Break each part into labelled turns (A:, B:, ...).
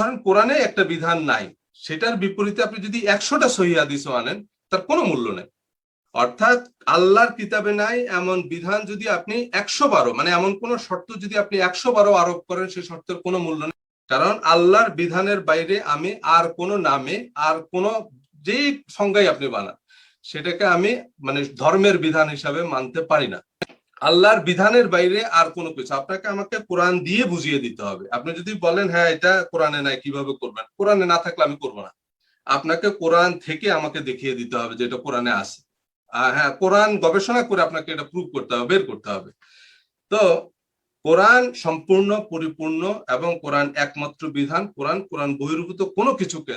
A: ধরেন কোরআনে একটা বিধান নাই, সেটার বিপরীতে আপনি যদি 100টা সহিহ হাদিসও আনেন তার কোনো মূল্য নেই। অর্থাৎ আল্লাহর কিতাবে নাই এমন বিধান যদি আপনি 100 বারও, মানে এমন কোন শর্ত যদি আপনি 100 বারও আরোপ করেন, সেই শর্তের কোনো মূল্য নেই। কারণ আল্লাহর বিধানের বাইরে আমি আর কোন নামে, আর কোন যেই সংজ্ঞাই আপনি বানান, সেটাকে আমি মানে ধর্মের বিধান হিসাবে মানতে পারি না। আল্লাহর বিধানের বাইরে আর কোনো কিছু আপনাকে আমাকে কোরআন দিয়ে বুঝিয়ে দিতে হবে। আপনি যদি বলেন হ্যাঁ এটা কোরআনে নাই, কিভাবে করবেন? কোরআনে না থাকলে আমি করবো না। আপনাকে কোরআন থেকে আমাকে দেখিয়ে দিতে হবে যে এটা কোরআনে আছে। হ্যাঁ, কোরআন গবেষণা করে আপনাকে এটা প্রুভ করতে হবে, বের করতে হবে। তো কোরআন সম্পূর্ণ পরিপূর্ণ এবং কোরআন একমাত্র বিধান। কোরআন বহির্ভূত কোনো কিছুকে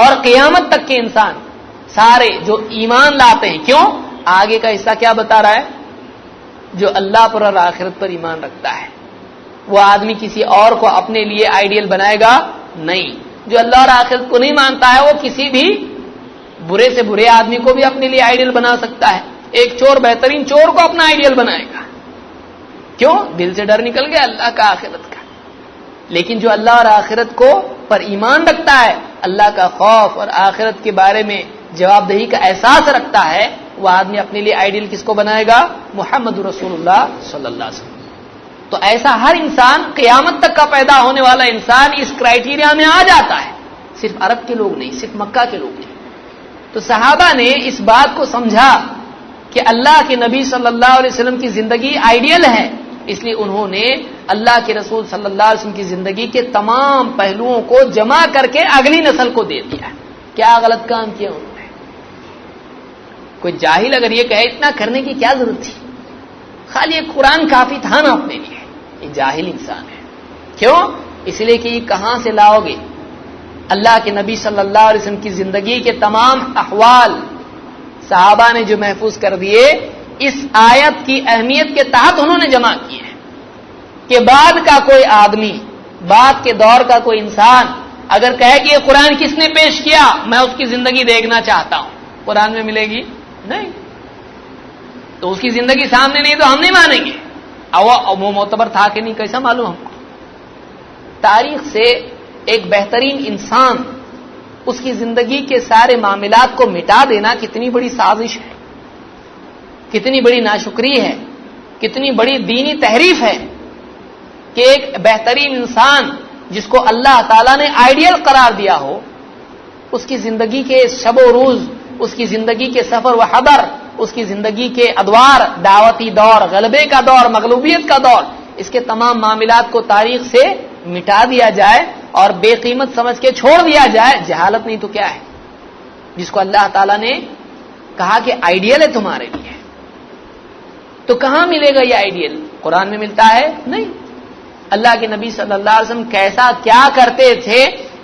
B: اور قیامت تک کے انسان سارے جو ایمان لاتے ہیں. کیوں؟ آگے کا حصہ کیا بتا رہا ہے؟ جو اللہ پر اور آخرت پر ایمان رکھتا ہے وہ آدمی کسی اور کو اپنے لیے آئیڈیل بنائے گا نہیں. جو اللہ اور آخرت کو نہیں مانتا ہے وہ کسی بھی برے سے برے آدمی کو بھی اپنے لیے آئیڈیل بنا سکتا ہے. ایک چور بہترین چور کو اپنا آئیڈیل بنائے گا. کیوں؟ دل سے ڈر نکل گیا اللہ کا آخرت کا. لیکن جو اللہ اور آخرت کو پر ایمان رکھتا ہے, اللہ کا خوف اور آخرت کے بارے میں جواب دہی کا احساس رکھتا ہے, وہ آدمی اپنے لیے آئیڈیل کس کو بنائے گا؟ محمد رسول اللہ صلی اللہ علیہ وسلم. تو ایسا ہر انسان, قیامت تک کا پیدا ہونے والا انسان اس کرائیٹیریا میں آ جاتا ہے. صرف عرب کے لوگ نہیں, صرف مکہ کے لوگ نہیں. تو صحابہ نے اس بات کو سمجھا کہ اللہ کے نبی صلی اللہ علیہ وسلم کی زندگی آئیڈیل ہے, اس لیے انہوں نے اللہ کے رسول صلی اللہ علیہ وسلم کی زندگی کے تمام پہلوؤں کو جمع کر کے اگلی نسل کو دے دیا. کیا غلط کام کیا انہوں نے؟ کوئی جاہل اگر یہ کہے اتنا کرنے کی کیا ضرورت تھی, خالی ایک قرآن کافی تھا نا اپنے لیے, یہ جاہل انسان ہے. کیوں؟ اس لیے کہ یہ کہاں سے لاؤ گے؟ اللہ کے نبی صلی اللہ علیہ وسلم کی زندگی کے تمام احوال صحابہ نے جو محفوظ کر دیے, اس آیت کی اہمیت کے تحت انہوں نے جمع کیے ہیں کہ بعد کا کوئی آدمی, بعد کے دور کا کوئی انسان اگر کہے کہ یہ قرآن کس نے پیش کیا, میں اس کی زندگی دیکھنا چاہتا ہوں, قرآن میں ملے گی نہیں. تو اس کی زندگی سامنے نہیں تو ہم نہیں مانیں گے. وہ معتبر تھا کہ نہیں کیسا معلوم ہم کو؟ تاریخ سے ایک بہترین انسان, اس کی زندگی کے سارے معاملات کو مٹا دینا کتنی بڑی سازش ہے, کتنی بڑی ناشکری ہے, کتنی بڑی دینی تحریف ہے کہ ایک بہترین انسان جس کو اللہ تعالیٰ نے آئیڈیل قرار دیا ہو, اس کی زندگی کے شب و روز, اس کی زندگی کے سفر و حضر, اس کی زندگی کے ادوار, دعوتی دور, غلبے کا دور, مغلوبیت کا دور, اس کے تمام معاملات کو تاریخ سے مٹا دیا جائے اور بے قیمت سمجھ کے چھوڑ دیا جائے. جہالت نہیں تو کیا ہے؟ جس کو اللہ تعالیٰ نے کہا کہ آئیڈیل ہے تمہارے لیے, تو کہاں ملے گا یہ آئیڈیل؟ قرآن میں ملتا ہے نہیں. اللہ کے نبی صلی اللہ علیہ وسلم کیسا کیا کرتے تھے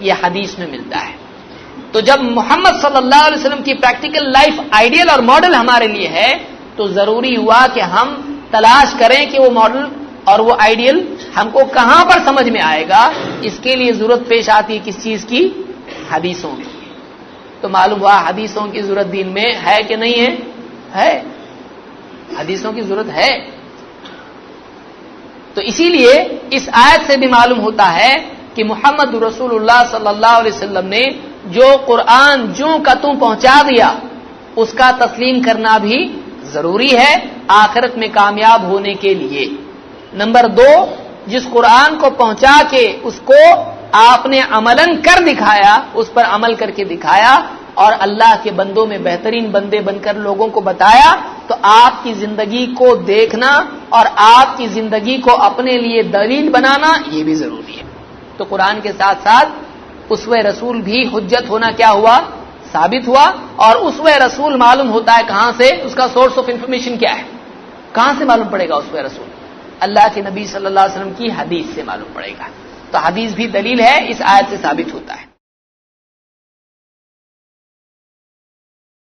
B: یہ حدیث میں ملتا ہے. تو جب محمد صلی اللہ علیہ وسلم کی پریکٹیکل لائف آئیڈیل اور ماڈل ہمارے لیے ہے, تو ضروری ہوا کہ ہم تلاش کریں کہ وہ ماڈل اور وہ آئیڈیل ہم کو کہاں پر سمجھ میں آئے گا. اس کے لیے ضرورت پیش آتی ہے کس چیز کی؟ حدیثوں کی. تو معلوم ہوا حدیثوں کی ضرورت دین میں ہے کہ نہیں ہے؟ ہے, حدیثوں کی ضرورت ہے. تو اسی لیے اس آیت سے بھی معلوم ہوتا ہے کہ محمد رسول اللہ صلی اللہ علیہ وسلم نے جو قرآن جوں کا توں پہنچا دیا, اس کا تسلیم کرنا بھی ضروری ہے آخرت میں کامیاب ہونے کے لیے. نمبر 2, جس قرآن کو پہنچا کے اس کو آپ نے عملاً کر دکھایا, اس پر عمل کر کے دکھایا اور اللہ کے بندوں میں بہترین بندے بن کر لوگوں کو بتایا, تو آپ کی زندگی کو دیکھنا اور آپ کی زندگی کو اپنے لیے دلیل بنانا یہ بھی ضروری ہے. تو قرآن کے ساتھ ساتھ اسوہ رسول بھی حجت ہونا کیا ہوا؟ ثابت ہوا. اور اسوہ رسول معلوم ہوتا ہے کہاں سے؟ اس کا سورس آف انفارمیشن کیا ہے؟ کہاں سے معلوم پڑے گا اسوہ رسول؟ اللہ کے نبی صلی اللہ علیہ وسلم کی حدیث سے معلوم پڑے گا. تو حدیث بھی دلیل ہے, اس آیت سے ثابت ہوتا ہے.